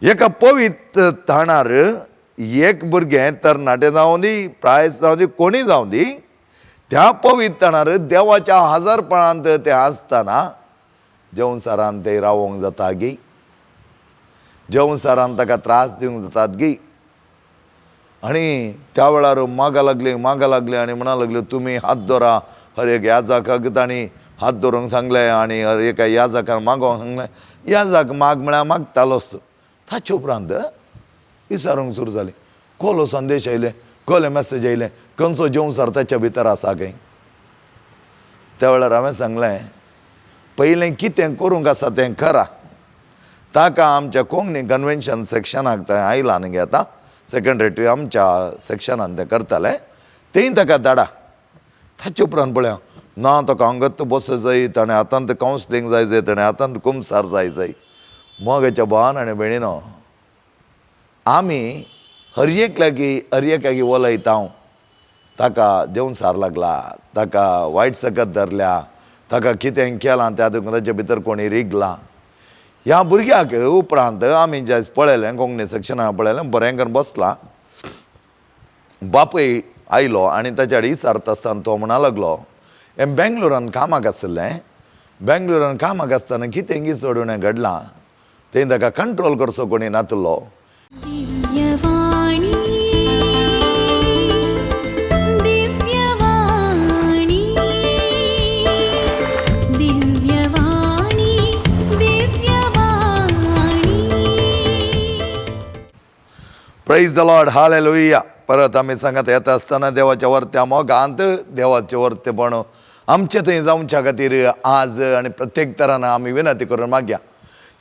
एका पवित्र थाणार एक भुरगें तरणाटें जावं दी प्रायस जावं दी कोणी जावं दी त्या पवित्र थाणार देवाच्या हजारपणांत ते आसतना जेवणसारान ते रावोंक जाता गी जेवणसारान ताका त्रास दिवंक जातात गी आणि त्या वेळार मागा लागले आणि म्हणा लागले तुम्ही हात धरा हर एक याजकाक तांणी हात धरूंक सांगले आणि हर एका याजकान मागोवंक सांगलें याजक माग म्हळ्यार मागतालोच ताचे उपरांत विचारूंक सुरू जालें कोलो संदेश आयले कोले मॅसेज आयले खंयचो जेवणसार ताच्या भितर आसा काय त्या वेळार हांवें सांगलें पयलें कितें करूंक आसा तें करा ताका आमच्या कोंकणी कन्वेन्शन सेक्शनाक थंय आयला न्ही घेता सेक्रेटरी आमच्या सेक्शनान ते करताले तेय ताका धाडा ताचे उपरांत पळया ना ताका अंगत बस जाय ताणें आतांत कावन्सिलींग जाय ताणें आतांत कुमसार जाय मोगाच्या भावान आनी भयणीनो आमी हर एकाकी उलयता ताका जेवणसार लागला ताका वायट सकत धरल्या ताका कितें केलां त्या ताचे भितर कोणी रिगला ह्या भुरग्याक उपरांत आमी जे पळयलें कोंकणी सेक्शनान पळयलें बरें करून बसला बापूय आयलो आनी ताच्या कडेन विचारता आसतना तो म्हणा लागलो हें बेंगलोरान कामाक आसलें बेंगलोरान कामाक आसतना कितें घडोवणें घडलां तें ताका कंट्रोल करचो कोणी नातलो प्रेज द लॉर्ड हालेलुया परत आमी सांगत येता आसतना देवाच्या वर्त्या मोगांत देवाचे वर्तेपण आमचे थंय जावच्या खातीर आज आनी प्रत्येक तरान आमी विनंती करून मागया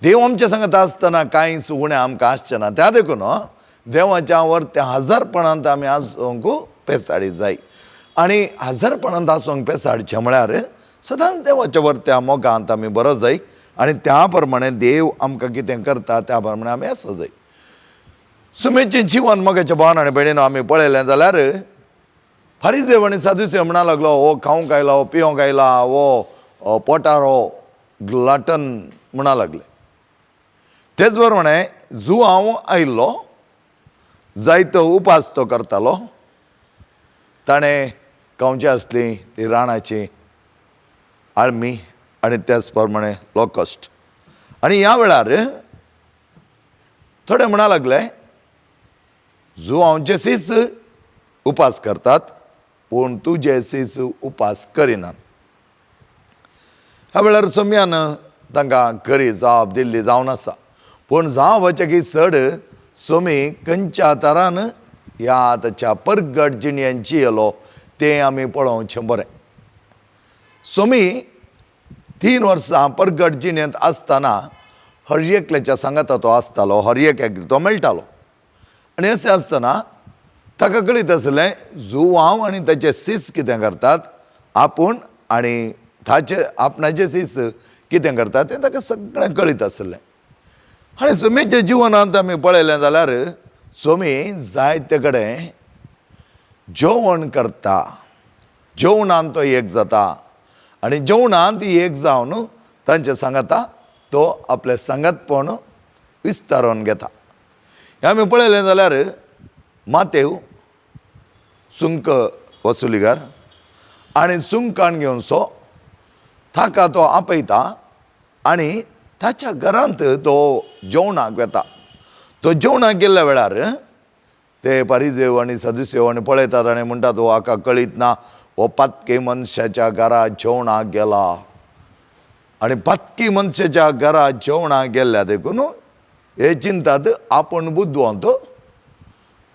देव आमचे सांगत आसतना कांय सुगणें आमकां आसचें ना त्या देखून देवाच्या वर्त्या हजारपणांत आमी आसूंक पेसाडी जाय आनी हजारपणांत आसूंक पेसाडचें म्हळ्यार सदांच देवाच्या वर्त्या मोगांत आमी बरो जाय आनी त्या प्रमाणे देव आमकां कितें करता त्या प्रमाणे आमी आसूं जाय सुमेचें जीवन मोगाच्या भावान आनी भयणीनो आमी पळयलें जाल्यार फारिजेव आनी सादुसेव म्हणा लागलो हो खावंक आयला हो पिवंक आयला हो पोटार हो ग्लटन म्हणा लागले तेच बरोवणे जुआंव आयिल्लो जायतो उपास तो करतालो ताणें खावची आसली ती राणाची आळमी आनी त्याच प्रमाणे लोकस्ट आनी ह्या वेळार थोडे म्हणा लागले जुआंवचे सीस उपास करतात पूण तुजे सीस उपास करिनात ह्या वेळार सोम्यान तांकां खरी जाप दिल्ली जावन आसा पूण जावचे की चड सोमी खंयच्या तरान ह्या ताच्या परगट जिणयांची येयलो तें आमी पळोवचें बरें सोमी 3 वर्सां परगट जिणेंत आसतना हर एकल्याच्या सांगाता तो आसतालो हर एक तो मेळटालो आनी अशें आसतना ताका कळीत आसलें जुआंव आनी ताचे सीस कितें करतात आपूण आनी ताचे आपणाचे सीस कितें करतात तें ताका सगळें कळीत आसलें आनी सोमेच्या जिवनांत आमी पळयलें जाल्यार सोमी जायते कडेन जेवण करता जेवणांत तो एक जाता आनी जेवणांत एक जावन तांचे सांगाता तो आपले संगतपण विस्तारून घेता हें आमी पळयलें जाल्यार मातेव सुंक वसुलीगार आनी सुंकान घेवनसो ताका तो आपयता आनी ताच्या घरांत तो जेवणाक येता तो जेवणाक गेल्ल्या वेळार ते फारिजेव आनी सदुसेव आनी पळयतात आनी म्हणटात हो हाका कळीत ना हो पातके मनशाच्या घरांत जेवणाक गेला आनी पातकी मनशाच्या घरांत जेवणाक गेल्ल्या देखून हे चिंतात आपूण बुद्धवंत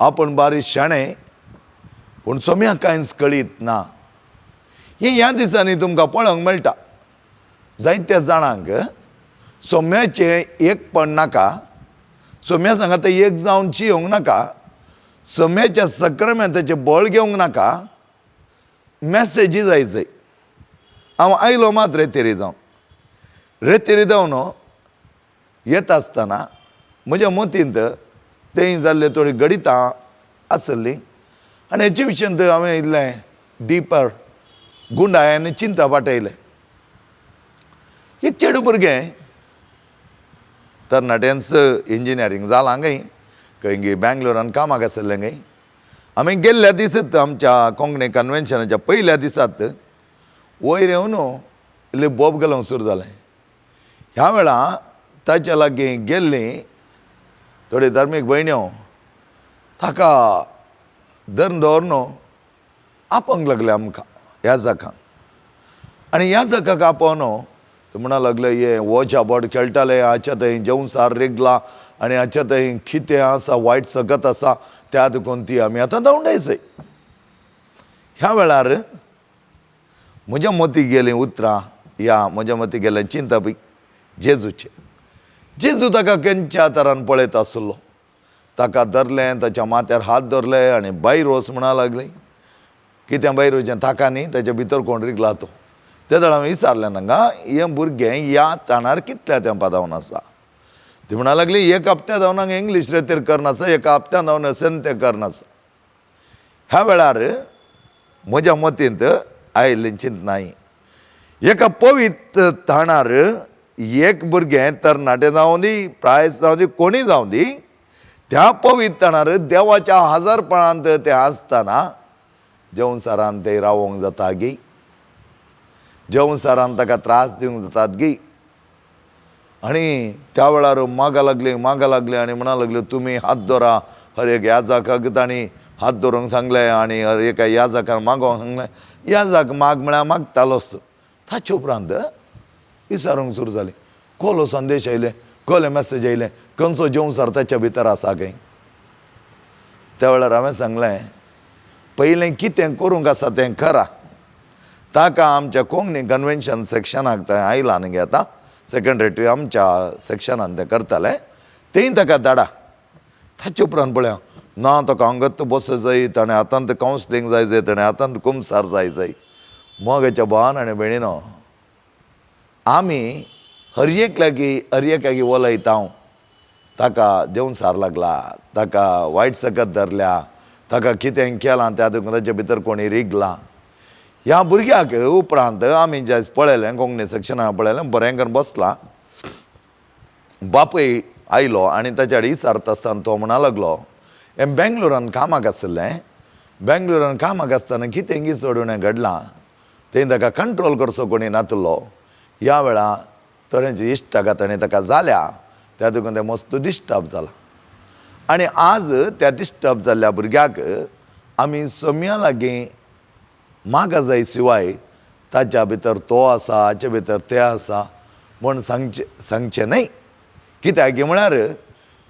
आपूण बारीक शाणें पूण सोम्याक कांयच कळीत ना हें ह्या दिसांनी तुमकां पळोवंक मेळटा जायत्या जाणांक सोम्याचें एकपण नाका सोम्या सांगात एक जावन जियोंक नाका सोम्याच्या सक्रामेंताचें बळ घेवंक नाका मॅसेजी जाय हांव आयलो मात रेतेरी जावन येता आसतना म्हज्या मतींत तें जाल्लें थोडी गणितां आसलीं आनी हेचे विशयांत हांवें इल्लें डिपर गुंडाय आनी चिंता वाटयलें एक चेडूं भुरगें तरणाट्यांचं इंजिनियरींग जालां गई खंय बँगलोरान कामाक आसलें गई आमी गेल्ल्या दिसत आमच्या कोंकणी कन्वेन्शनाच्या पयल्या दिसात वयर येवन इल्ले बोब घालूंक सुरू जालें ह्या वेळा ताच्या लागीं गेल्लीं थोडी धार्मीक भयण्यो ताका धरून दवरून आपोवंक लागले आमकां ह्या जाकांक आनी ह्या जाकाक आपोवन ते म्हणूंक लागले हे हो बोर्ड खेळटाले हाच्या थंय जेवसार रेगला आनी हाच्या थंय कितें आसा वायट सगत आसा त्या देखून ती आमी आतां धांवडायचय ह्या वेळार म्हज्या मतीक गेलीं उतरां या म्हज्या मतीक गेलें चिंतप जेजूचें जेजू ताका खंयच्या तरान पळयत आसलो ताका धरलें ताच्या माथ्यार हात धरले आनी भायर वच म्हणूंक लागली कितें भायर वचचें ताका न्ही ताच्या भितर कोण रिगला तो ते जाणां हांवें विचारलें तांकां हें भुरगें ह्या ताणार कितल्या तेंपा धांवन आसा ती म्हणूंक लागली एक हप्त्या धांवनाक इंग्लीश रेतीर करनासा एका हप्त्यान धांवन संत करनासा ह्या वेळार म्हज्या मतींत आयिल्ली चिंतना एका पवित्र थाणार एक भुरगें तरणाटें जावं दी प्रायस जावं दी कोणी जावं दी त्या पवित्र थाणार देवाच्या हजारपणांत ते आसतना जेवणसारान ते रावोंक जाता गी जेवणसारान ताका त्रास दिवंक जातात गी आनी त्या वेळार मागा लागली आनी म्हणूंक लागले तुमी हात धरा हर एक याजकाक तांणी हात धरूंक सांगलें आनी हर एका याजकान मागोवंक सांगलें याजक माग म्हळ्यार मागतालोच ताचे उपरांत विचारूंक सुरू जाली कोलो संदेश आयले कोले मॅसेज आयले खंयचो जेवणसार ताच्या भितर आसा खंय त्या वेळार हांवें सांगलें पयलें कितें करूंक आसा तें करा ताका आमच्या कोंकणी कन्वेन्शन सेक्शनाक थंय आयला न्ही आतां सेक्रेटरी आमच्या सेक्शनान तें करताले तेंय ताका धाडा ताचे उपरांत पळया ना ताका अंगत बस जाय ताणें आतांत कावन्सिलींग जाय ताणें आतांत कुमसार जाय मोगाच्या भावान आनी भयणीनो आमी हर एक लागीं उलयता हांव ताका जेवणसार लागला ताका वायट सकत धरल्या ताका कितें केलां त्या देखून ताचे भितर कोणी रिगला ह्या भुरग्याक उपरांत आमी जे पळयलें कोंकणी सेक्शनाक पळयलें बरें करून बसला बापूय आयलो आनी ताच्या कडेन विचारता आसतना तो म्हणूंक लागलो हें बेंगलोरान कामाक आसलें बेंगलोरान कामाक आसतना कितें चडून घडलां तें ताका कंट्रोल करचो कोणी नासलो ह्या वेळा थोड्यांची इश्टाका ताणें ताका जाल्या त्या देखून तें मस्त डिस्टर्ब जाला आनी आज त्या डिस्टर्ब जाल्ल्या भुरग्याक आमी सोम्या लागीं मागा जाय शिवाय ताच्या भितर तो आसा हाचे भितर तें आसा म्हूण सांगचें न्हय कित्याक म्हळ्यार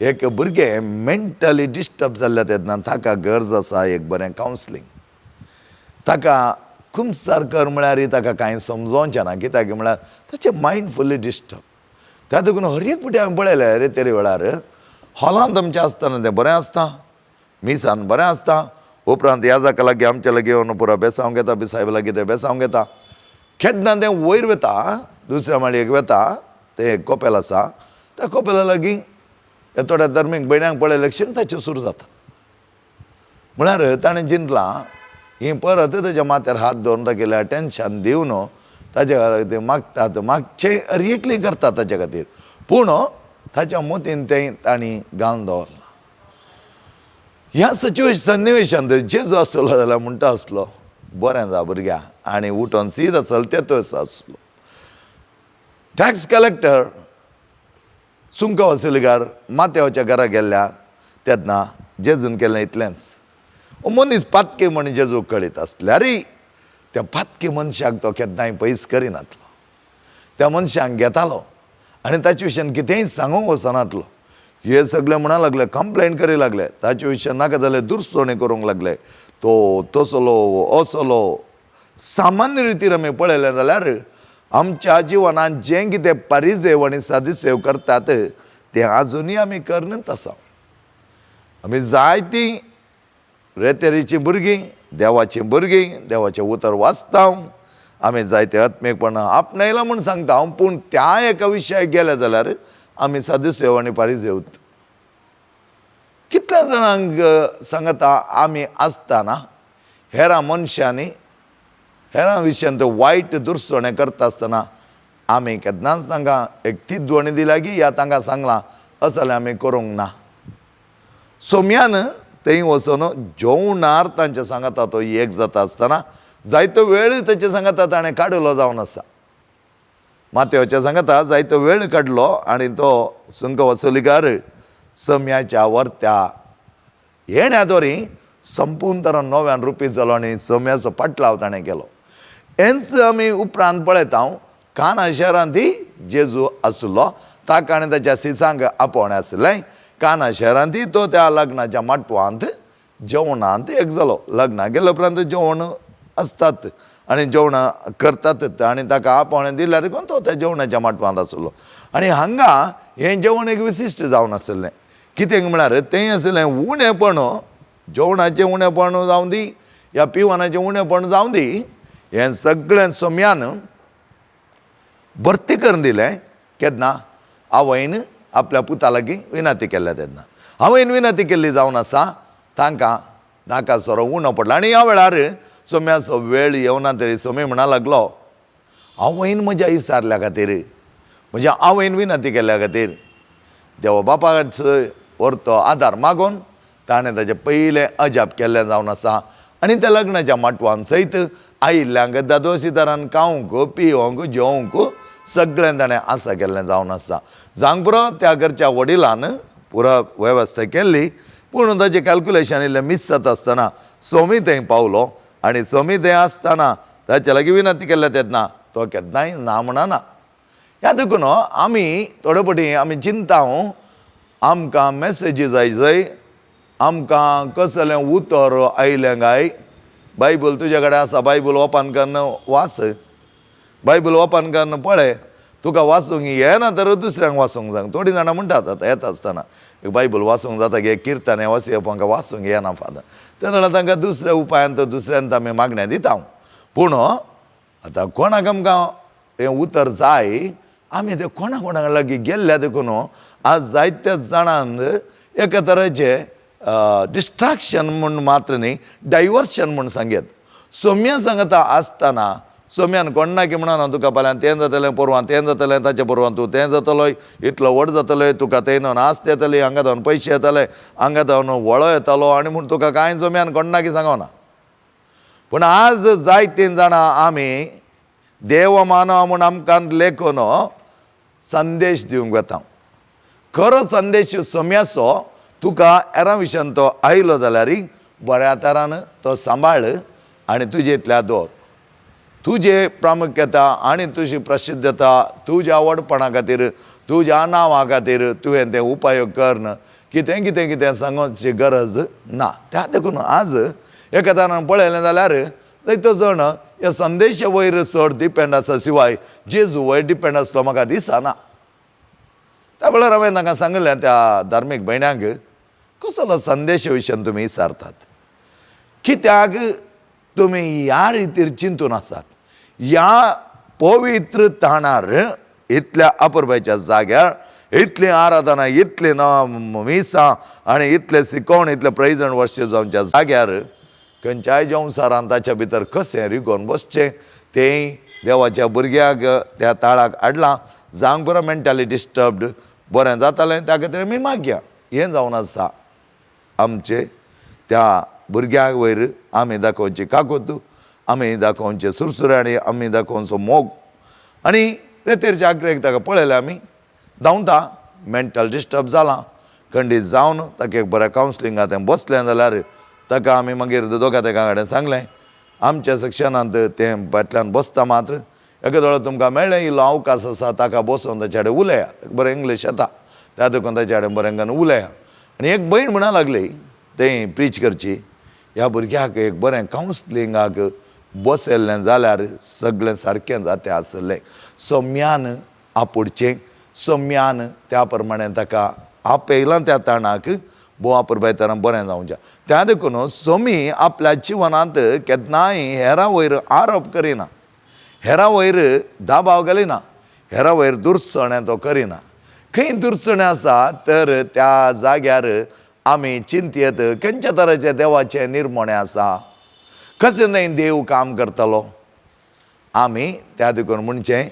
एक भुरगें मेंटली डिस्टर्ब जाल्ल्या तेन्ना ताका गरज आसा एक बरें कावन्सिलींग ताका कुमसार कर म्हळ्यार ताका कांय समजोवचें ना कित्याक म्हळ्यार ताचें मायंड फुल्ली डिस्टर्ब त्या देखून हर एक फावटी हांवें पळयलें रे तेरे वेळार हॉलांत आमचें आसतना तें बरें आसता मिसान बरें आसता उपरांत ह्या जाका लागीं आमच्या लागीं येवन पुरो बेसांवंक येता बिसायब लागीं तें बेसांवंक येता केन्ना तें वयर वता दुसऱ्या माळयेक वता तें कोपेल आसा त्या कोपेला लागीं हे थोड्या धर्मीक भयण्यांक पळयलें ताचें सुरू जाता म्हळ्यार ताणें चिंतलां ही परत ताच्या माथ्यार हात दवरून तागेलें टेन्शन दिवन ताचे खातीर मागतात मागचें हर एकली करता ताचे खातीर पूण ताच्या मतीन तें तांणी घालून दवरलां ह्या सन्निवेशांत जेजू आसलो जाल्यार म्हणटा आसलो बरें जा भुरग्या आनी उठोन सीद चलते थंयच आसलो टॅक्स कलेक्टर सुंक वसुलीगार माथ्याच्या घरा गेल्ल्या तेन्ना जेजून केलें इतलेंच मनीस पातके म्हण जेजू कळीत आसल्यार त्या पातके मनशाक तो केन्नाय पयस करिनातलो त्या मनशाक घेतालो आनी ताचे विशयान कितेंय सांगूंक वचनातलो हे सगळे म्हणूंक लागले कंप्लेन करी लागले ताचे विशयान नाका जाल्यार दुरसोणी करूंक लागले तो तसलो असलो सामान्य रितीन आमी पळयलें जाल्यार आमच्या जिवनांत जें कितें परिसेव आनी सदसेव करतात तें आजुनूय आमी करनच आसा आमी जायतीं रेतेरीचीं भुरगीं देवाचें उतर वाचता आमी जायते आत्मीकपणां आपणायलां म्हूण सांगता हांव पूण त्या एका विशयाक गेले जाल्यार आमी सदसेव आनी परिसेवत कितल्या जाणांक सांगता आमी आसतना हेरां मनशांनी हेरां विशयान तो वायट दुरसोणें करता आसतना आमी केन्नाच तांकां एक तीच ध्वनी दिल्या की या तांकां सांगलां असं जाल्यार आमी करूंक ना. सोमयान थंय वचून जेवणार तांचे सांगाता तो एक जाता आसतना जायतो वेळ ताचे सांगाता ताणें काडलो जावन आसा. मातेवाच्या सांगाता जायतो वेळ काडलो आनी तो सुंक वसुलीकार सोम्याच्या वर्त्या येण्यादोरी संपूर्ण तरान नव्यान रुपीत जालो आनी सोम्याचो पाटलाव ताणें केलो. हेंच आमी उपरांत पळयता काना शहरांती जेजू आसलो ताका आनी ताच्या सिसांक आपोवणें आसलें. काना शहरांती तो त्या लग्नाच्या माटवांत जेवणांत एक जालो. लग्नाक गेले उपरांत जेवण आसतात आनी जेवणां करतात आनी ताका आपोवणें दिल्या देखून तो त्या जेवणाच्या माटवांत आसलो. आनी हांगा हें जेवण एक विशिश्ट जावन आसलें. कित्याक म्हळ्यार तें आसलें उणेपण, जेवणाचें उणेपण जावं दी या पिवनाचें उणेपण जावं दी, हें सगळें सोम्यान भरती करून दिलें. केन्ना आवयन आपल्या पुता लागीं विनंती केल्या तेन्ना हांवें विनंती केल्ली जावन आसा तांकां नाका सोरो उणो पडला. आनी ह्या वेळार सोम्याचो वेळ येवना तरी सोमी म्हणा लागलो आवयन म्हज्या इसारल्या खातीर, म्हज्या आवयन विनंती केल्ल्या खातीर देवा बापाचो व्हरतो आदार मागून ताणें ताचें पयलें अजाप केल्लें जावन आसा. आनी त्या लग्नाच्या माटवान सयत आयिल्ल्यांक दादोशी तरान खावंक पिवंक जेवंक सगळें ताणें आसा केल्लें जावन आसा. जावंक पुरो त्या घरच्या वडिलान पुरो वेवस्था केल्ली. पूण ताचें कॅल्क्युलेशन इल्लें मिस जाता आसतना सोमी थंय पावलो आनी सोमी थंय आसतना ताचे लागीं विनंती केल्ले तेन्ना तो केन्नाय ना म्हणना. ह्या देखून आमी थोडे फावटी आमी चिंता आमकां मॅसेजी जाय जंय आमकां कसलें उतर आयलें काय. बायबल तुजे कडेन आसा, बायबल ओपन करून वाच, बायबल ओपन करून पळय. तुका वाचूंक येना तर दुसऱ्यांक वाचूंक सांग. थोडीं जाणां म्हणटात आतां येता आसतना बायबल वाचूंक जाता गे किर्तन हें वाचप आमकां वाचूंक येना फादर. तेन्ना तांकां दुसऱ्या उपायान दुसऱ्यांत आमी मागण्या दिता. पूण आतां कोणाक आमकां हें उतर जाय आमी तें कोणा कोणाक लागीं गेल्ल्या देखून आज जायत्या जाणांक एका तरेचें डिस्ट्रॅक्शन म्हूण मात्र न्ही, डायवर्शन म्हूण सांगेत. सोम्या सांगता आसतना सोम्यान कोणा की म्हणना तुका फाल्यां तें जातलें, परवां तें जातलें, ताच्या परवां तूं तें जातलो, इतलो व्हड जातलें, तुका थंय न्हू नास्त येतली, हांगा धांवन पयशे येतले, हांगा धांवन वळो येतालो आनी म्हूण तुका कांय सोम्यान कोणा की सांगना. पूण आज जायतीं जाणां आमी देव मानव म्हूण आमकां लेखून संदेश दिवंक वता. खरो संदेश सोम्याचो तुका हेरां विशयान तो आयलो जाल्यार बऱ्या तरान तो सांबाळ आनी तुजे इतल्या दवर. तुजे प्रामुख्यता आनी तुजी प्रसिद्धता तुज्या आवडपणा खातीर, तुज्या नांवा खातीर तुवें तें उपयोग करन कितें कितें कितें सांगोवची गरज ना. त्या देखून आज एका तरान पळयलें जाल्यार जायतो जण ह्या संदेशा वयर चड डिपेंड आसा शिवाय जेजू वयर डिपेंड आसलो म्हाका दिसना. त्या वेळार हांवें तांकां सांगलें त्या धार्मीक भयण्यांक कसलो संदेशा विशयान तुमी विचारतात, कित्याक तुमी ह्या रितीर चिंतून आसात. ह्या पवित्र ताणार इतल्या अपुरबायच्या जाग्यार इतली आराधना, इतली मिसां आनी इतले शिकोवण, इतले प्रेजंट वर्शीप जावच्या जाग्यार खंयच्याय संवसारांत ताच्या भितर कशें रिगोवन बसचें तें देवाच्या भुरग्याक त्या ताळाक हाडलां. जावंक बरो मेंटली डिस्टर्ब्ड बरें जातालें त्या खातीर आमी मागया. हें जावन आसा आमचे त्या भुरग्यां वयर आमी दाखोवची काकूत, आमी दाखोवचे सुरसुऱ्याणी, आमी दाखोवचो मोग. आनी रेतेरच्या आग्रेक ताका पळयलें आमी धांवता मेंटल डिस्टर्ब जालां, खंडीत जावन ताका एक बरें कावन्सिलिंगाक तें बसलें जाल्यार ताका आमी मागीर दोगा तेका कडेन सांगलें आमच्या सेक्शनांत तें फाटल्यान बसता मात्र एका दोळो तुमकां मेळ्ळें इल्लो अवकाश आसा ताका बसोवन ताचे कडेन उलया. बरें इंग्लीश येता त्या देखून ताचे कडेन बरें करून उलया. आनी एक भयण म्हणा लागली तें प्रीच करची ह्या भुरग्याक एक बरें कावन्सिलिंगाक बसयल्लें जाल्यार सगळें सारकें जातें आसलें. सोम्यान आपुडचें, सोम्यान त्या प्रमाणें ताका आपयलां त्या ताणाक बोवा पुरबाय तरान बरें जावचें. त्या देखून सोमी आपल्या जिवनांत केन्नाय हेरां वयर आरोप करिना, हेरां वयर दाबाव घालिना, हेरां वयर दुरसणें तो करिना. खंय दुरसणें आसा तर त्या जाग्यार आमी चिंतयेत खंयच्या तरेचें देवाचें निर्मणें आसा, कशें थंय देव काम करतलो. आमी त्या देखून म्हणचें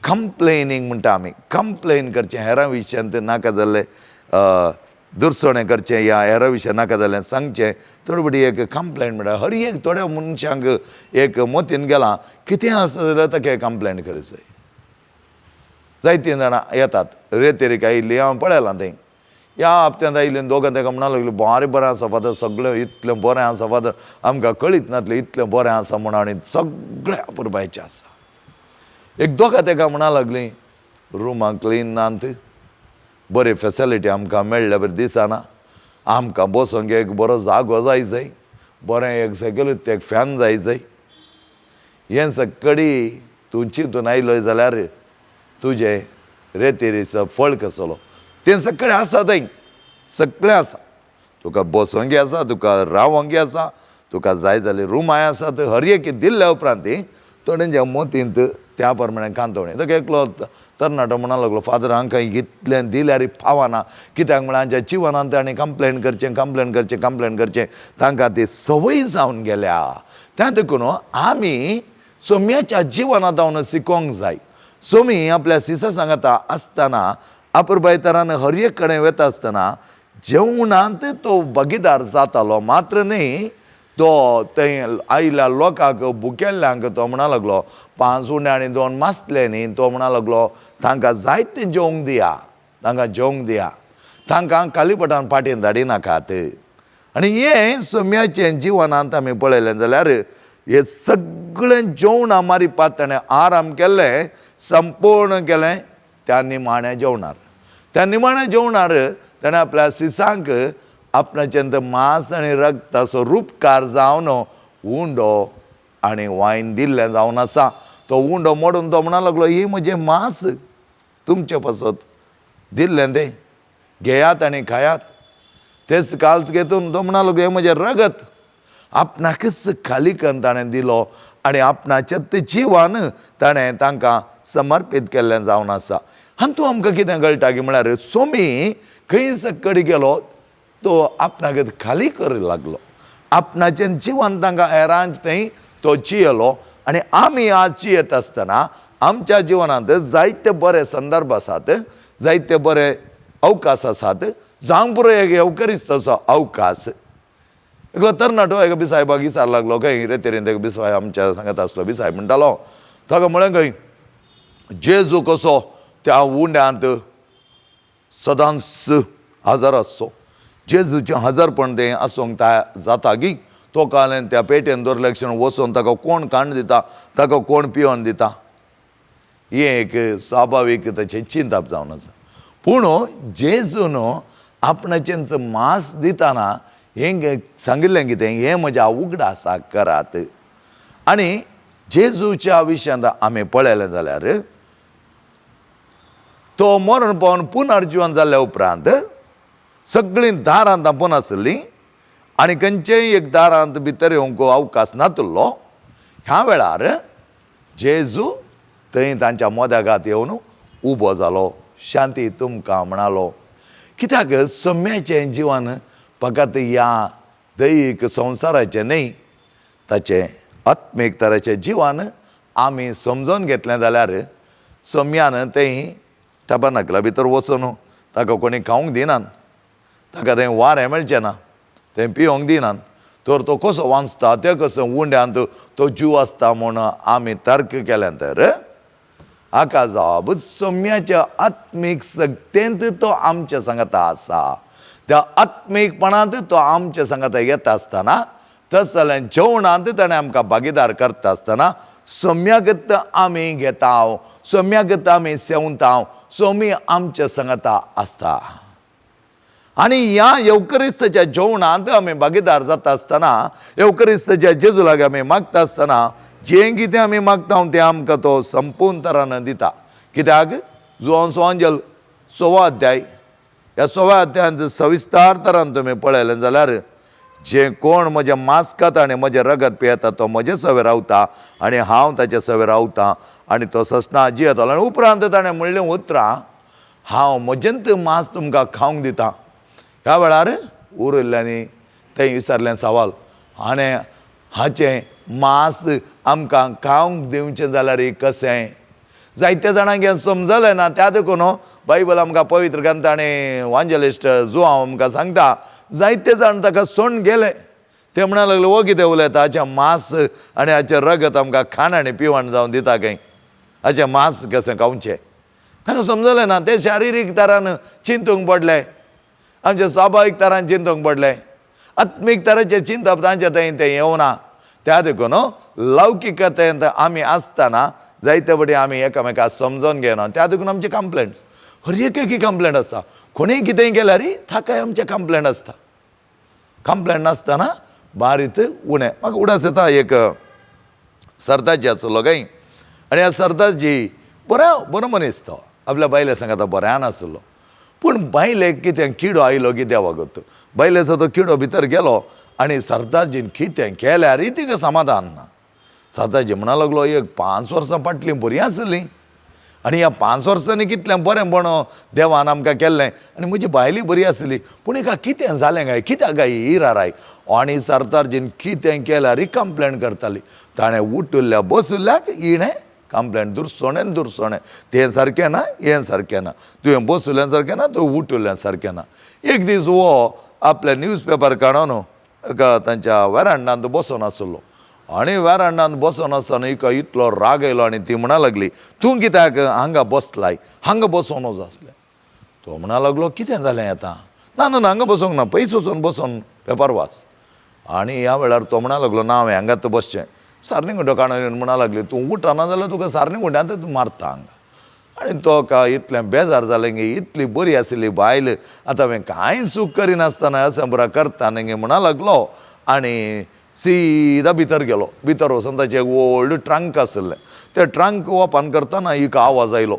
कंप्लेनिंग म्हणटा आमी, कंप्लेन करचें हेरां विशयान ते नाका जाल्लें दुरसोणें करचें या हेरां विशयान नाका जाल्लें सांगचें, थोडी बडी एक कंप्लेन म्हणटा. हर एक थोड्या मनशांक एक मोतीन गेलां कितें आसा जाल्यार ताका कंप्लेन करच जाय. जायतीं जाणां येतात रेतेरीक आयिल्लीं हांव पळयलां थंय. ह्या हप्त्यांत आयिल्लीं दोगां ताका म्हणा लागलीं बारीक बरें आसा फादर, सगळें इतलें बरें आसा फादर, आमकां कळीत नासलें इतलें बरें आसा म्हूण, आनी सगळें अपुरबायेचें आसा. एक दोगां ताका म्हणा लागलीं रुमां क्लीन नात, बरी फेसिलिटी आमकां मेळ्ळ्या बरें दिसना, आमकां बसोंक एक बरो जागो जाय, बरें एक सेक्युलर एक फॅन जाय. हें सगळी तूं चिंतून आयलोय जाल्यार तुजें रेतेरीचो फळ कसलो. तें सगळें आसा थंय, सगळें आसा. तुका बसोंक आसा, तुका रावोंक आसा, तुका जाय जाल्यार रुमाय आसात. हर एक दिल्ल्या उपरांत थोड्यांच्या मोतींत त्या प्रमाणे कांतवणी. ताका एकलो तरणाटो म्हणा लागलो फादर हांकां इतलें दिल्यार फावना, कित्याक म्हळ्यार हांच्या जिवनांत ताणें कंप्लेन करचें तांकां ती संवय जावन गेल्या. त्या देखून आमी सोम्याच्या जिवनांत जावन शिकोवंक जाय. सोमी आपल्या सिसा सांगाता आसतना अपुरबायतरान हर एक कडेन वता आसतना जेवणांत तो भागीदार जातालो, मात्र न्ही तो थंय आयिल्ल्या लोकांक भुकेल्ल्यांक तो म्हणा लागलो 5 उंडे आनी 2 मासले न्ही, तो म्हणा लागलो तांकां जायतें जेवंक दिया, तांकां कालीपटान फाटीन धाडिनाकात. आनी हें सोम्याचें जिवनांत आमी पळयलें जाल्यार हे सगळें जेवणां मारीपात ताणें आराम केल्लें, संपूर्ण केलें त्या निमाण्या जेवणार. त्या निमाण्या जेवणार ताणें आपल्या सिसांक आपणाचें मांस आनी रक्ताचो रूपकार जावन उंडो आनी वायन दिल्लें जावन आसा. तो उंडो मोडून तो म्हणा लागलो ही म्हजें मांस तुमचे पासत दिल्लें तें घेयात आनी खायात. तेच काल्स घेतून तो म्हणा लागलो हें म्हजें रगत आपणाकच खाली करून ताणें दिलो आनी आपणाचें जिवन ताणें तांकां समर्पीत केल्लें जावन आसा. हातूंत आमकां कितें कळटा की म्हळ्यार सोमी खंय सकडी गेलो तो आपणाक खाली करूंक लागलो, आपणाचें जिवन तांकां हेरांच थंय तो जियेलो. आनी आमी आज जियेत आसतना आमच्या जिवनांत जायते बरे संदर्भ आसात, जायते बरे अवकाश आसात, जावंक पुरो एक येवकरिस्तोचो अवकाश. एकलो तरणाटो एका बिसायबाक विचार लागलो खंय रेतेरीन तेका बिसाय आमच्या सांगात आसलो बिसाय म्हणटालो ताका म्हळें खंय जेजू कसो त्या उंड्यांत सदांच हजर आसचो, जेजूचें हजरपण तें आसूंक जाता गी. तो कालें त्या पेटयेन दुर्लक्षण वचून ताका कोण खाण दिता, ताका कोण पियोन दिता, ही एक स्वाभावीक ताचें चिंतप जावन आसा. पूण जेजून आपणाचें मांस दितना हें सांगिल्लें कितें हें म्हज्या उगडासाक करात. आनी जेजूच्या विशयांत आमी पळयलें जाल्यार तो मरण पावन पुनर्जीवन जाल्ल्या उपरांत सगळीं दारां धांपून आसलीं आनी खंयचेय एक दारांत भितर येवंक अवकाश नासलो. ह्या वेळार जेजू थंय तांच्या मोद्यागात येवन उबो जालो, शांती तुमकां म्हणालो. कित्याक सोम्याचें जिवन फकत ह्या दैवीक संवसाराचें न्ही, ताचें आत्मीक तराचें जिवन आमी समजून घेतलें जाल्यार सोम्यान थंय टॅबर्नकला भितर वचून ताका कोणी खावंक दिनात, ताका थंय वारें मेळचें ना, थंय पिवंक दिनात, तर तो कसो वाचता ते कसो उंड्यांत तो जीव आसता म्हूण आमी तर्क केलें तर हाका जवाब सोम्याच्या आत्मीक सत्तेंत तो आमच्या सांगाता आसा. त्या आत्मीकपणांत तो आमच्या सांगाता येता आसतना तस जाल्यार जेवणांत ताणें आमकां भागीदार करता आसतना सोम्यागत आमी घेता, सोम्यागत आमी सेवता, सोमी आमच्या सांगाता आसता. आनी ह्या येवकरिस्ताच्या जेवणांत आमी भागीदार जाता आसतना येवकरिस्ताच्या जेजू लागीं आमी मागता आसतना जें कितें आमी मागता तें आमकां तो संपूर्ण तरान दिता. कित्याक जुआंव एवंजेल 6 अध्याय, ह्या 6 अध्यायांत सविस्तार तरान तुमी पळयलें जाल्यार जे कोण म्हजें मांस खाता आनी म्हजें रगत पियेता तो म्हजे सवे रावता आनी हांव ताचे सवे रावतां आनी तो ससना जियेतलो. आनी उपरांत ताणें म्हणलें उतरां हांव म्हजेंत मांस तुमकां खावंक दितां. ह्या वेळार उरिल्ल्यांनी थंय विचारलें सवाल आनी हाचें मांस आमकां खावंक दिवचें जाल्यार कशें? जायत्या जाणांक हें समजलें ना त्या देखून बायबल आमकां पवित्र ग्रंथ आनी वांजलिस्ट जुआंव आमकां सांगता जायते जाण ताका सोडून गेले ते म्हणा लागले वो कितें उलयता हाचें मांस आनी हाचें रगत आमकां खाण आनी पिवण जावन दिता खंय हाचें मांस कशें खावचें ताका समजलें ना ते शारिरीक तरान चिंतूंक पडले आमचे स्वाभावीक तरान चिंतूंक पडले आत्मीक तराचें चिंतप तांचे थंय तें येवना त्या देखून लौकिकतेंत आमी आसतना जायते फावटी आमी एकामेकाक समजोन घेना त्या देखून आमचे कंप्लेंट्स हर एक कंप्लेंट आसता कोणीय कितेंय केल्यार ताकाय आमचे कंप्लेंट आसता कंप्लेंट नासतना बारीत उणें म्हाका उडास येता एक सरदारजी आसलो काय आनी ह्या सरदारजी बरो मनीस तो आपल्या बायले सांगता बऱ्यान आसलो पूण बायलेक कितें किडो आयलो कितें वगत बायलेचो तो किडो भितर गेलो आनी सरदारजीन कितें केल्यारय तिका समाधान ना सरदारजी म्हणा लागलो एक 5 वर्सां फाटलीं बरीं आसलीं आनी ह्या 5 वर्सांनी कितलें बरेंपण देवान आमकां केल्लें आनी म्हजी बायली बरी आसली पूण हेका कितें जालें काय कित्याक काय ही राराय आनी सरदारजीन कितें केल्यारय कंप्लेंट करताली ताणें उठिल्ल्या बसुल्ल्याक हिणें कंप्लेंट दुरसोणें तें सारकें ना हें सारकें ना तुवें बसुल्लें सारकें ना तुवें उठिल्लें सारकें ना एक दीस वो आपले न्यूज पेपर काडून तांच्या वेरांडांत बसून आसलो आनी वेरांडांत बसून आसतना हिका इतलो राग येयलो आनी ती म्हणा लागली तूं कित्याक हांगा बसलाय हांगा बसोन वच आसलें तो म्हणा लागलो कितें जालें आतां ना हांगा बसोंक ना पयस वचून बसोन पेपर वाच आनी ह्या वेळार तो म्हणा लागलो ना हांवें हांगात बसचें सारणी गुंडो काडून म्हणा लागली तूं उठना जाल्यार तुका सारणी गुंड्यांत मारता हांगा आनी तो इतलें बेजार जालें गे इतली बरी आशिल्ली बायल आतां हांवें कांय सूख करिनासतना अशें बरो करता न्ही म्हणा लागलो आनी सीदा भितर गेलो भितर वचून ताचें एक व्हड ट्रंक आसलें तें ट्रंक ओपन करतना हिका आवाज आयलो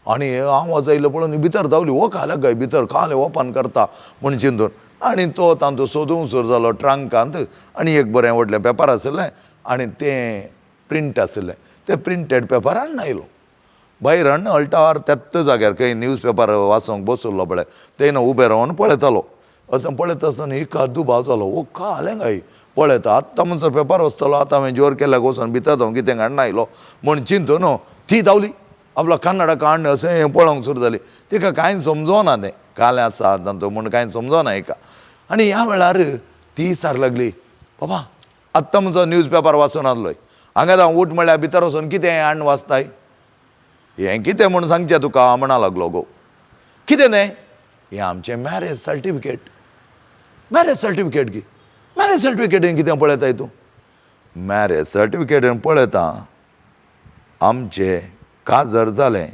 आनी आवाज आयलो पळोवन भितर धांवली वो खाल्याक काय भितर खालें ओपन करता म्हूण चिंतून आनी तो तांचो सोदूंक सुरू जालो ट्रंकांत आनी एक बरें व्हडलें पेपर आसलें आनी तें प्रिंट आसलें तें प्रिंटेड पेपरान आयलो भायर हाडून अल्टार त्याच जाग्यार खंय न्यूज पेपर वाचूंक बसुल्लो पळय तें उबें रावन पळयतालो असं पळयत आसतना हिका दुबाव जालो वो खालें काय पळयता आत्तां म्हणसर पेपर वचतलो आतां हांवें जोर केल्याक वचोन भितर धांवन कितें हाडून आयलो म्हूण चिंतून ती धांवली आपलो कन्नडा काडून अशें पळोवंक सुरू जाली तिका कांय समजोना तें कालें आसा तांचो म्हूण कांय समजोना हिका आनी ह्या वेळार ती विचार लागली बाबा आत्तां म्हजो न्यूज पेपर वाचून आसलोय हांगा जावन उठ म्हळ्यार भितर वचून कितें हाडून वाचताय हें कितें म्हूण सांगचें तुका म्हणा लागलो गो कितें तें हें आमचें मॅरेज सर्टिफिकेट गी मॅरेज सर्टिफिकेटीन कितें पळयताय तूं मॅरेज सर्टिफिकेटीन पळयता आमचें काजर जालें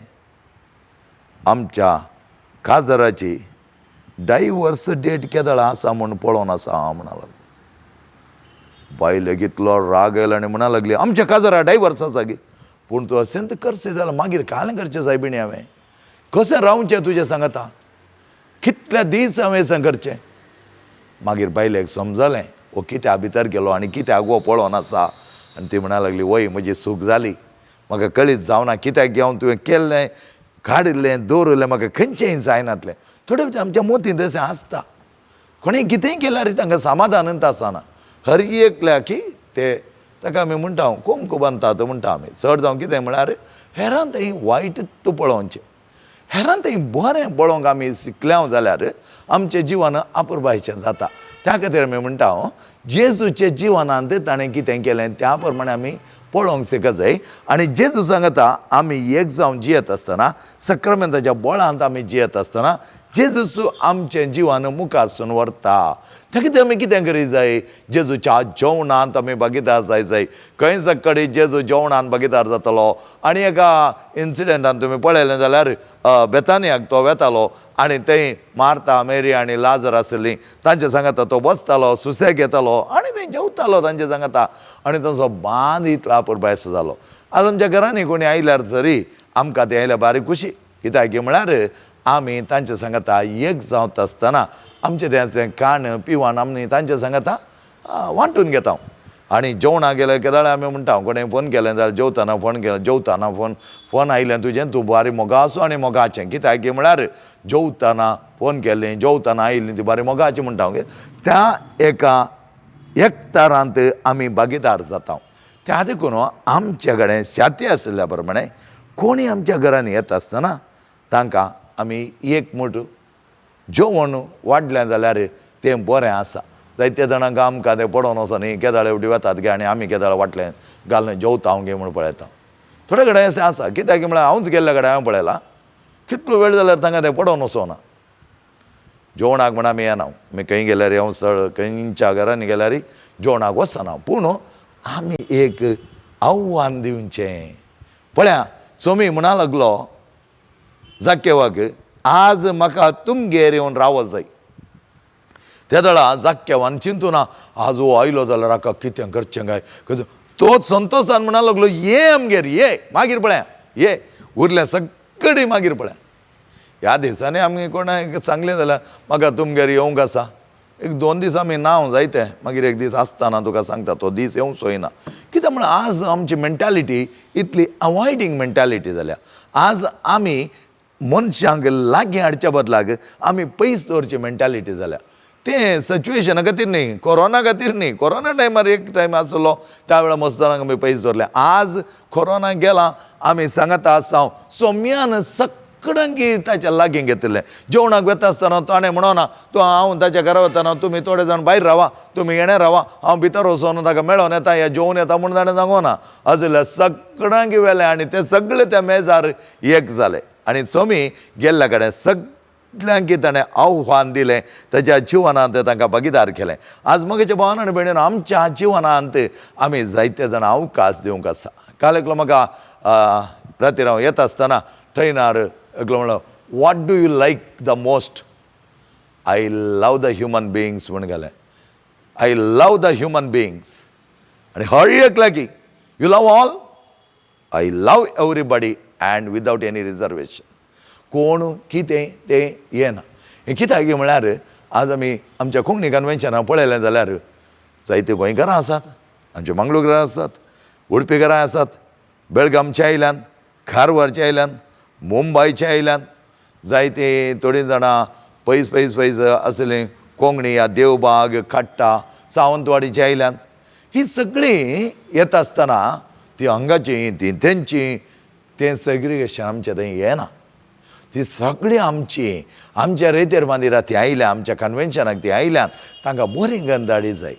आमच्या काजराची डायवर्स डेट केदळ आसा म्हूण पळोवन आसा म्हणा लागलो बायलेक इतलो राग आयलो आनी म्हणा लागली आमच्या काजरा डायवर्स आसा गे पूण तूं अशें करचें जाल्यार मागीर कालें करचें सायबिणी हांवें कशें रावचें तुजें सांगता कितले दीस हांवें हें करचें मागीर बायलेक समजलें वो कित्याक भितर गेलो आनी कित्याक वो पळोवन आसा आनी ती म्हणा लागली वय म्हजी सूख जाली म्हाका कळीत जावना कित्याक घेवन तुवें केल्लें काडिल्लें दवरलें म्हाका खंयचेंय जायनातलें थोडे आमच्या मोतीन तशें आसता कोणेंय कितेंय केल्यार तांकां समाधानच आसना हर एकल्या की ते ताका आमी म्हणटा कोमको बांदतात म्हणटा आमी चड जावं कितें म्हळ्यार हेरान थंय वायट तूं पळोवचें हेरान थंय बरें पळोवंक आमी शिकल्या जाल्यार आमचें जिवन अपुरबायेचें जाता त्या खातीर आमी म्हणटा जेजूचे जिवनांत ताणें कितें केलें त्या प्रमाणे आमी पळोवंक शिकत जाय आनी जेजू सांगता आमी एक जावन जियेत आसतना सक्रामेंताच्या बळांत आमी जियेत आसतना जेजूचो आमचें जिवन मुखारसून व्हरता त्या खातीर आमी कितें करीत जाय जेजूच्या जेवणांत आमी भागीदार जाय खंय सकडी जेजू जेवणांत भागीदार जातालो आनी एका इन्सिडेंटान तुमी पळयलें जाल्यार बेतानियाक तो वेतालो आनी थंय मार्ता मेरी आनी लाजर आसलीं तांचे सांगता तो बसतालो सुसेग घेतालो आनी थंय जेवतालो तांचे सांगता आनी तांचो बांद इतलो अपुरबायसो जालो आज आमच्या घरांनी कोणी आयल्यार जरी आमकां ते आयल्यार बारीक खुशी कित्याक म्हळ्यार आमी तांचे सांगता एक जावत आसतना आमचें तें खाण पिवण आमी तांचे सांगता वांटून घेता आनी जेवणाक गेले केदाळ आमी म्हणटा कोणें फोन केलें जाल्यार जेवताना फोन केलें जेवताना फोन आयलें तुजें तूं बारी मोगा आसूं आनी मोगाचें कित्याक म्हळ्यार जेवताना फोन केलें जेवताना आयलीं ती बारी मोगाचें म्हणटा त्या एका एकतारांत आमी भागीदार जाता त्या देखून आमचे कडेन शाती आशिल्ल्या प्रमाणे कोणी आमच्या घरांनी येता आसतना तांकां आमी एक मूठ जेवण वाडलें जाल्यार तें बरें आसा. जायते जाणांक आमकां तें पडोन वचोन केदाळे उटी वतात गे आनी आमी केदाळे वाटलें घालून जेवता हांव गे म्हणून पळयता. थोडे कडेन अशें आसा कित्याक म्हळ्यार हांवूच गेल्ल्या कडेन हांवें पळयलां कितलो वेळ जाल्यार तांकां तें पडोन वचोना. जेवणाक म्हण आमी येना, आमी खंय गेल्यार हांव सळ खंयच्या घरांनी गेल्यार जेवणाक वचना. पूण आमी एक आव्हान दिवचें. पळया सोमी म्हणा लागलो जाक्केवाक, आज म्हाका तुमगेर येवन रावो जाय. त्या वेळा जाक्केवान चिंतूना आज हो आयलो जाल्यार हाका कितें करचें काय. तो संतोशान म्हणा लागलो ये आमगेर ये, मागीर पळया ये, उरलें सगळी मागीर पळया. ह्या दिसांनी आमी कोणाक सांगलें जाल्यार म्हाका तुमगेर येवंक आसा, एक 2 दीस आमी नांव जायतें, मागीर एक दीस आसतना तुका सांगता तो दीस येवंक सोयना. कित्याक म्हळ्यार आज आमची मेंटॅलिटी इतली अवॉयडींग मेंटॅलिटी जाल्या. आज आमी मनशांक लागीं हाडच्या बदलाक आमी पयस दवरची मेंटॅलिटी जाल्या. तें सिच्युएशना खातीर न्ही, कोरोना खातीर न्ही. कोरोना टायमार एक टायम आसलो त्या वेळार मस्तानाक आमी पयस दवरले. आज कोरोना गेला आमी सांगता आसा सोम्यान सगळ्यांक ताच्या लागीं घेतलें. जेवणाक वता आसतना ताणें म्हणोना तूं हांव ताच्या घरा वतना तुमी थोडे जाण भायर रावा, तुमी येणे रावा, हांव भितर वचोन ताका मेळोन येता या जेवून येता म्हणून ताणें सांगोना. जाल्यार सगळ्यांक व्हेलें आनी ते सगळे त्या मेजार एक जाले. आनी सोमी गेल्ल्या कडेन सगळ्यांक ताणें आव्हान दिलें, ताच्या जिवनांत तांकां भागीदार केलें. आज मगेच्या भावान आनी भयणीन आमच्या जिवनांत आमी जायते जाणां अवकाश दिवंक आसा. काल एकलो म्हाका रातीर हांव येता आसतना ट्रेनार एकलो म्हणलो what do you like the most. I love the human beings म्हूण गेलें. I love the human beings. आनी हळी एक लागी you love all. I love everybody and without any reservation. कोण कितें तें येना. हें कित्याक म्हळ्यार आज आमी आमच्या कोंकणी कन्वेन्शनाक पळयलें जाल्यार जायतीं गोंयकारां आसात, आमचे मंगळूरकारां आसात, उडपीकारां आसात, बेळगामचे आयल्यान, कारवारचे आयल्यान, मुंबयचे आयल्यान, जायते थोडीं जाणां पयस पयस पयस आसलीं कोंकणी या देवबाग, काट्टा, सावंतवाडीचे आयल्यान. ही सगळीं येता आसतना ती हांगाची ती तेंची तें सेग्रिगेशन आमच्या थंय येना. ती सगळीं आमची आमच्या रेतेर मांदिरां ती आयल्या, आमच्या कन्वेन्शनाक ती आयल्यान तांकां बरी गंधाडी जाय.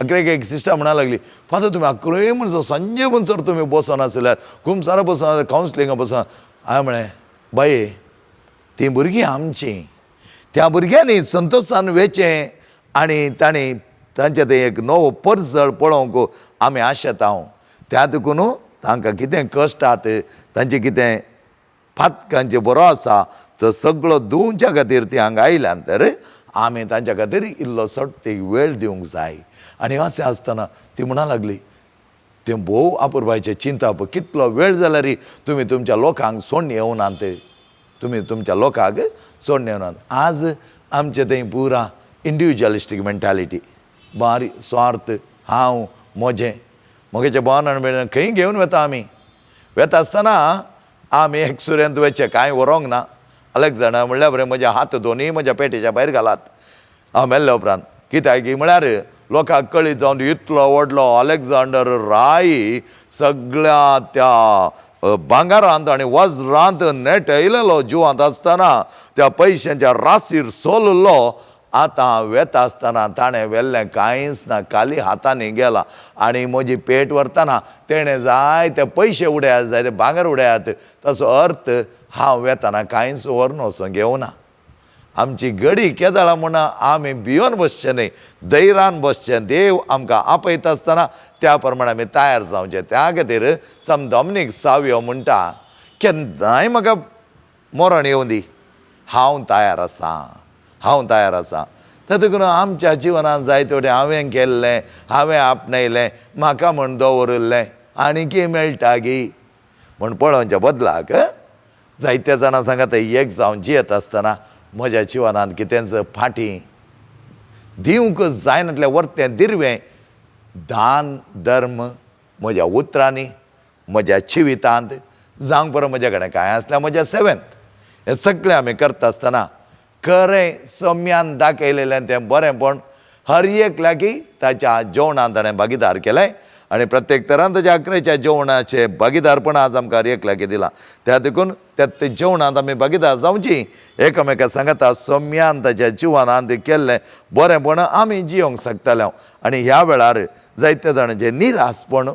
अकरेक एक सिस्टर म्हणा लागली फादर तुमी अकरे म्हणसर संजे म्हणसर तुमी बसोन आसल्यार खुमसारा बसोन कावन्सिलिंगाक बसोन. हांवें म्हळें बाये तीं भुरगीं आमचीं, त्या भुरग्यांनी संतोशान वेचें आनी तांणी तांचे थंय एक नवो परजळ पळोवंक आमी आशेता. हांव त्या देखून तांकां कितें कश्ट आसात, तांचें कितें फातकांचे बरो आसा तो सगळो दिवच्या खातीर ती हांगा आयल्यान तर आमी तांच्या खातीर इल्लोसो ती वेळ दिवंक जाय. आनी अशें आसतना ती म्हणा लागली तें भोव आपुरबायचें चिंता पळय कितलो वेळ जाल्यार तुमी तुमच्या लोकांक सोडून येवनात, तुमी तुमच्या लोकांक सोडून येवनात. आज आमचे थंय पुरा इंडिविज्युअलिस्टीक मेंटॅलिटी, बारी स्वार्थ, हांव म्हजें. मगेच्या भावान खंय घेवन वता आमी. वेता आसतना आमी एक सुर्यंत वेचे कांय व्हरोंक ना. अलेक्झांडर म्हणल्यार बरें म्हजे हात दोनूय म्हज्या पेटीच्या भायर घालात हांव मेल्ल्या उपरांत. कित्याक म्हळ्यार लोकांक कळीत जावन इतलो व्हडलो अलेक्झांडर राय सगळ्या त्या भांगारांत आनी वज्रांत नेटयलेलो जिवांत आसतना त्या पयशांच्या राशीर सोललो. आतां वेता आसतना ताणें व्हेल्लें कांयच ना, खाली हातांनी गेला आनी म्हजी पेट व्हरतना तेणें जाय ते पयशे उडयात, जाय ते भांगर उडयात, ताचो अर्थ हांव वेताना कांयच व्हरून वचोंक घेवना. आमची घडी केदाळा म्हूण आमी भियोन बसचें न्ही, धैर्यान बसचें. देव आमकां आपयता आसतना त्या प्रमाणे आमी तयार जावचें. त्या खातीर संत डॉमिनीक सावयो म्हणटा केन्नाय म्हाका मरण येवं दी, हांव तयार आसां, हांव तयार आसां. तातूंत आमच्या जिवनांत जाय तेवटें हांवें केल्लें, हांवें आपणयलें, म्हाका म्हूण दवरलें आनी कितें मेळटा गी म्हूण पळोवच्या बदलाक जायत्या जाणां सांगात एक जावन जियेत आसतना म्हज्या जिवनांत कितेंच फाटीं दिवंक जायनातलें वर्तें दिरवें दान धर्म म्हज्या उतरांनी, म्हज्या जिवितांत जावंक बरो म्हजे कडेन कांय आसल्यार म्हज्या सेवेंत. हें सगळें आमी करता आसतना खरें सम्यान दाखयलेलें तें बरेंपण हर एक लागीं ताच्या जेवणांत ताणें भागीदार केलें आणि प्रत्येक तरांतच्या अकरेच्या जेवणाचे भागीदारपण आज आमकां एकल्याके दिला. त्या देखून त्या जेवणांत आमी भागीदार जावची, एकामेका सांगता सोम्यान ताच्या जिवानांत केल्लें बरेंपण आमी जियोंक शकतले. आनी ह्या वेळार जायते जाणांचे निरासपण,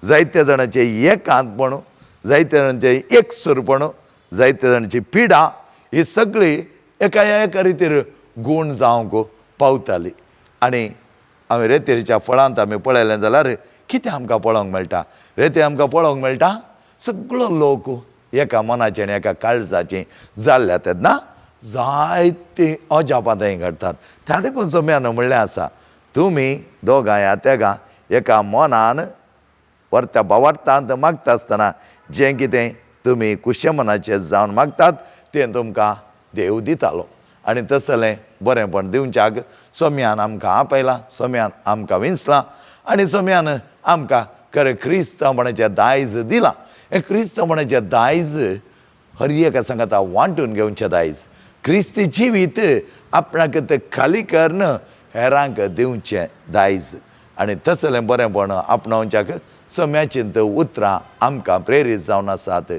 जायते जाणांचे एकांतपण, जायते जाणांचे एकसुरपण, जायते जाणांची पिडा ही सगळी एका रितीर गूण जावंक पावताली. आनी हांवें रेतेच्या फळांत आमी पळयलें जाल्यार कितें आमकां पळोवंक मेळटा? रेते आमकां पळोवंक मेळटा सगळो लोक एका मनाचें आनी एका काळजाचें जाल्ल्या तेन्ना जायतीं अजापाताय घडटात. त्या देखून सोम्यान म्हणलें आसा, तुमी दोगांय तेगा एका मनान वर्त्या भावार्थांत मागता आसतना जें कितें तुमी कुशे मनाचें जावन मागतात तें तुमकां देव दितालो. आनी तसलें बरेंपण दिवच्याक सोम्यान आमकां आपयलां, सोम्यान आमकां विंचलां आनी सोम्यान आमकां खरें क्रिस्तपणाचें दायज दिलां. हें क्रिस्तपणाचें दायज हर एका सांगता वांटून घेवचें दायज. क्रिस्ती जिवीत आपणाक खाली करन हेरांक दिवचें दायज. आनी तसलें बरेंपण आपणावच्याक सोम्याचीं उतरां आमकां प्रेरीत जावन आसात.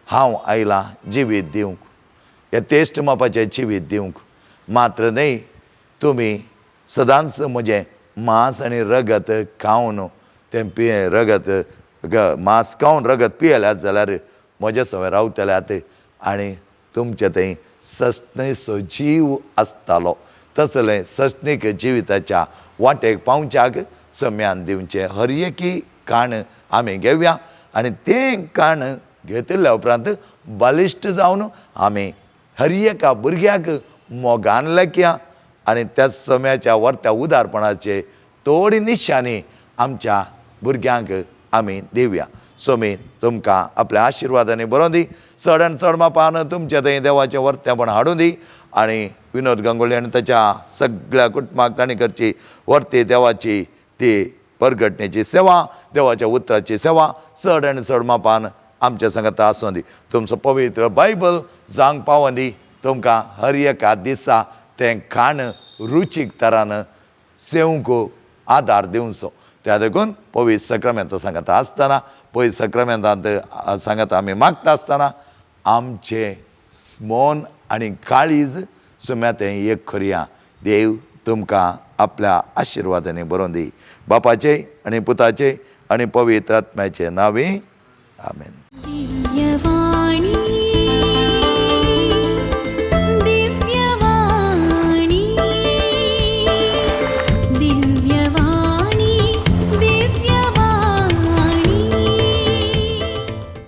हांव आयलां जिवीत दिवंक, हे तेश्ट मापाचें जिवीत दिवंक. मात्र न्हय तुमी सदांच म्हजें मांस आनी रगत खावन तें रगत मांस खावन रगत पियेल्यात जाल्यार म्हजे सवय रावतल्यात आनी तुमचे थंय सस्तनेचो जीव आसतालो. तसलें सस्तनीक जिविताच्या वाटेक पावच्याक सोम्यान दिवचें हर एकी काण आमी घेवया. आनी तें काण घेतिल्ल्या उपरांत बलिश्ट जावन आमी हर एका भुरग्याक मोगान लेखया आनी त्या सोम्याच्या वर्त्या उदारपणाचे थोडी निशाणी आमच्या भुरग्यांक आमी दिवया. सोमी तुमकां आपल्या आशिर्वादांनी बरोवन दी. चड आनी चड मापान तुमचे थंय देवाचें वर्तेपण हाडून दी. आनी विनोद गांगुली आनी ताच्या सगळ्या कुटुंबाक तांणी करची वर्ती देवाची ती परगटणेची सेवा, देवाच्या उतराची सेवा चड आनी चड मापान आमच्या सांगता आसूं दी. तुमचो पवित्र बायबल जावंक पावोन दी. तुमकां हर एका दिसा तें खाण रुचीक तरान सेवंक आदार दिवचो. त्या देखून पवित्र सक्रामेंत सांगता आसतना, पवित्र सक्रामेंतांत सांगता आमी मागता आसतना आमचें मन आनी काळीज सोम्या तें एक करया. देव तुमकां आपल्या आशिर्वादांनी बरोवन दी. बापाचे आनी पुताचे आनी पवित्र आत्म्याचे नांवे आमेन.